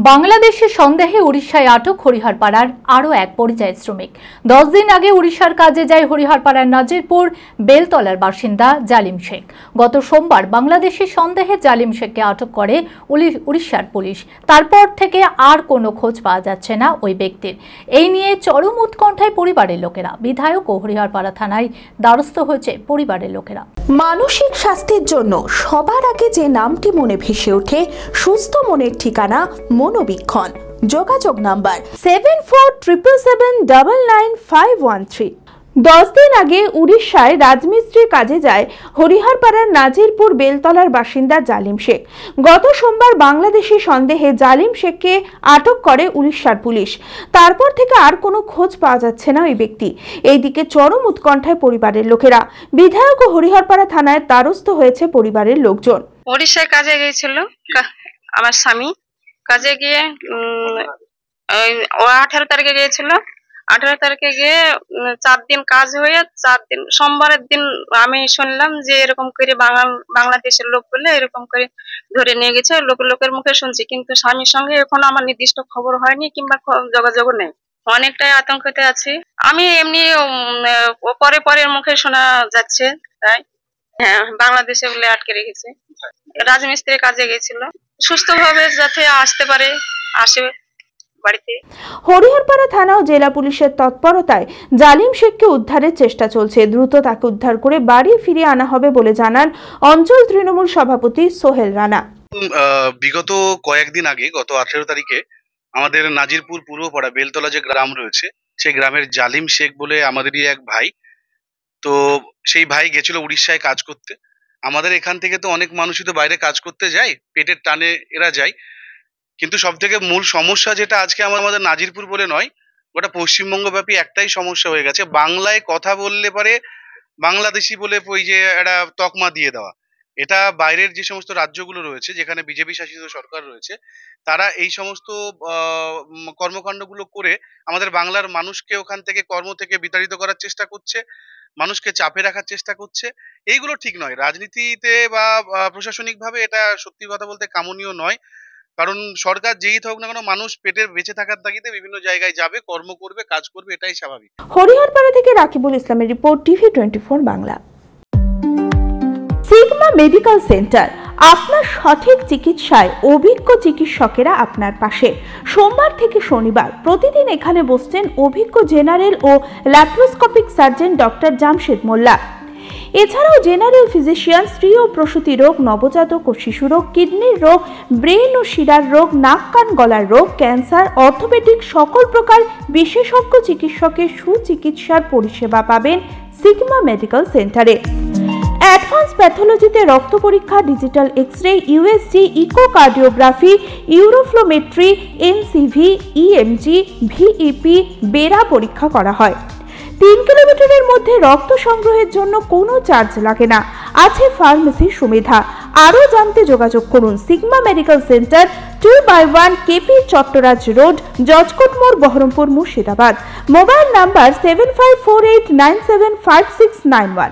বাংলাদেশের সন্দেহে উড়িষ্যায় আটক হরিহরপাড়ার আরও এক পরিযায়ী শ্রমিক। 10 দিন আগে উড়িষ্যার কাজে যায় হরিহরপাড়ার নাজিরপুর বেলতলার বাসিন্দা জালিম শেখ। গত সোমবার বাংলাদেশের সন্দেহে জালিম শেখকে আটক করে উড়িষ্যার পুলিশ। তারপর থেকে আর কোনো খোঁজ পাওয়া যাচ্ছে না ওই ব্যক্তির। এই নিয়ে চরম উৎকণ্ঠায় পরিবারের লোকেরা। বিধায়ক ও হরিহরপাড়া থানায় দ্বারস্থ হয়েছে পরিবারের লোকেরা। মানসিক স্বাস্থ্যের জন্য সবার আগে যে নামটি মনে ভেসে ওঠে, সুস্থ মনের ঠিকানা মনোবীক্ষণ। যোগাযোগ নাম্বার 7477799513। 10 দিন আগে উড়িষ্যায় রাজমিস্ত্রি কাজে যায় হরিহরপাড়ার নাজিরপুর বেলতলার বাসিন্দা জালিম শেখ। গত সোমবার বাংলাদেশি সন্দেহে জালিম শেখকে আটক করে উড়িষ্যার পুলিশ। তারপর থেকে আর কোনো খোঁজ পাওয়া যাচ্ছে না ওই ব্যক্তি। এইদিকে চরম উৎকণ্ঠায় পরিবারের লোকেরা। বিধায়ক ও হরিহরপাড়া থানায় দ্বারস্থ হয়েছে পরিবারের লোকজন। উড়িষ্যায় কাজে গিয়েছিল আমার স্বামী। কাজে গিয়ে 18 তারিখে গিয়েছিল। 18 তারিখে গিয়ে 4 দিন কাজ হয়ে 4 দিন সোমবারের দিন আমি শুনলাম যে এরকম করে বাংলাদেশের লোক বলে এরকম করে ধরে নিয়ে গেছে। লোকের মুখে শুনছি, কিন্তু স্বামীর সঙ্গে এখনো আমার নির্দিষ্ট খবর হয়নি কিংবা যোগাযোগ নেই। অনেকটাই আতঙ্কতে আছি আমি। এমনি পরের মুখে শোনা যাচ্ছে তাই হ্যাঁ বাংলাদেশে বলে আটকে রেখেছে। রাজমিস্ত্রি কাজে গেছিল, সুস্থভাবে যাতে আসতে পারে আসে বাড়িতে। হরিহরপাড়া থানা ও জেলা পুলিশের তৎপরতায় জালিম শেখকে উদ্ধারের চেষ্টা চলছে। দ্রুত তাকে উদ্ধার করে বাড়ি ফিরিয়ে আনা হবে বলে জানান অঞ্চল তৃণমূল সভাপতি সোহেল রানা। বিগত কয়েকদিন আগে গত 18 তারিখে আমাদের নাজিরপুর পূর্বপাড়া বেলতলা যে গ্রাম রয়েছে, সেই গ্রামের জালিম শেখ বলে আমাদেরই এক ভাই, তো সেই ভাই গেছিল উড়িষ্যায় কাজ করতে। আমাদের এখান থেকে তো অনেক মানুষই তো বাইরে কাজ করতে যায়, পেটের টানে এরা যায়, কিন্তু সব থেকে মূল সমস্যা যেটা আজকে আমাদের নাজিরপুর বলে নয়, গোটা পশ্চিমবঙ্গ ব্যাপী একটাই সমস্যা হয়ে গেছে। বাংলায় কথা বললে পারে বাংলাদেশি বলে ওই যে একটা তকমা দিয়ে দেওয়া। এটা বাইরের যে সমস্ত রাজ্যগুলো রয়েছে যেখানে বিজেপি শাসিত সরকার রয়েছে, তারা এই সমস্ত কর্মকাণ্ডগুলো করে আমাদের বাংলার মানুষকে ওখান থেকে কর্ম থেকে বিতাড়িত করার চেষ্টা করছে, মানুষকে চাপে রাখার চেষ্টা করছে। এইগুলো ঠিক নয়। রাজনীতিতে বা প্রশাসনিকভাবে এটা সত্যি কথা বলতে কামনীয় নয়। কারণ সরকার যেই থাকুক না কেন, মানুষ পেটের বেঁচে থাকার তাগিদে বিভিন্ন জায়গায় যাবে, কর্ম করবে, কাজ করবে, এটাই স্বাভাবিক। হরিহরপাড়া থেকে রাকিবুল ইসলামের report, TV24 Bangla. Sigma medical centre, আপনার সঠিক চিকিৎসায় অভিজ্ঞ চিকিৎসকেরা আপনার পাশে। সোমবার থেকে শনিবার প্রতিদিন এখানে বসছেন অভিজ্ঞ জেনারেল ও ল্যাপ্রোস্কোপিক সার্জন ডক্টর জামশেদ মোল্লা। এছাড়াও জেনারেল ফিজিশিয়ান, স্ত্রী ও প্রসূতি রোগ, নবজাতক ও শিশু রোগ, কিডনির রোগ, ব্রেন ও শিরার রোগ, নাক কান গলার রোগ, ক্যান্সার, অর্থোপেডিক সকল প্রকার বিশেষজ্ঞ চিকিৎসকের সুচিকিৎসার পরিষেবা পাবেন সিগমা মেডিকেল সেন্টারে। অ্যাডভান্স প্যাথোলজিতে রক্ত পরীক্ষা, digital x-ray, USG, echocardiography, uroflowmetry, NCV, EMG, VEP, BERA পরীক্ষা করা হয়। 3 কিলোমিটারের মধ্যে রক্ত সংগ্রহের জন্য কোনো চার্জ লাগে না। আছে ফার্মেসির সুবিধা। আরও জানতে যোগাযোগ করুন Sigma medical centre, 2/1 KP Chattoraj road, জজকোট মোড়, বহরমপুর, মুর্শিদাবাদ। Mobile number 7548975691।